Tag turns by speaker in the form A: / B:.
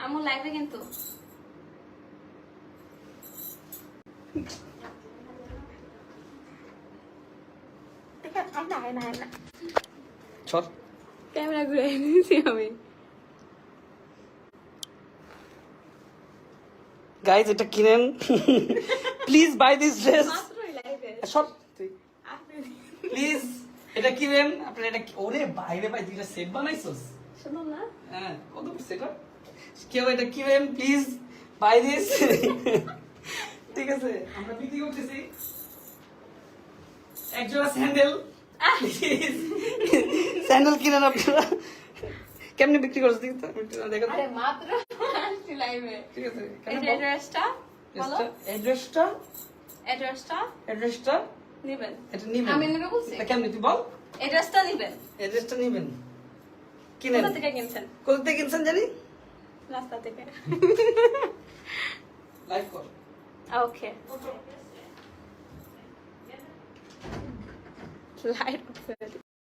A: আমু লাইভে কিন্তু
B: চল
A: ক্যামেরা ঘুরে নিয়েছি আমি।
B: গাইজ এটা কিনেন প্লিজ বাই দিস ড্রেস
A: মাত্রই লাইভে
B: সব
A: আপনি
B: প্লিজ এটা কিনেন আপনি এটা ওরে বাইরে ভাই দুইটা সেট বানাইছস
A: শুনুন না
B: হ্যাঁ কত সেট কেউ এটা কিনেন প্লিজ বাই দিস ঠিক আছে আমরা বিক্রি করতেছি একজোড়া স্যান্ডেল স্যান্ডেল কিনেন আপনারা কেমনে বিক্রি করছ দেখো
A: আরে মাত্র আসছি লাইভে।
B: ঠিক আছে
A: এই যে অ্যাড্রেসটা বলো,
B: অ্যাড্রেসটা
A: অ্যাড্রেসটা নেবেন।
B: এটা নিবেন
A: আমি নেবে বলছি,
B: এটা কেমনে তুই বল
A: অ্যাড্রেসটা নেবেন।
B: অ্যাড্রেসটা নিবেন কিনেন
A: কোথা থেকে কিনছেন?
B: কোথা থেকে কিনছেন জানি
A: রাস্তা থেকে।
B: লাইভ কর
A: ওকে লাইভ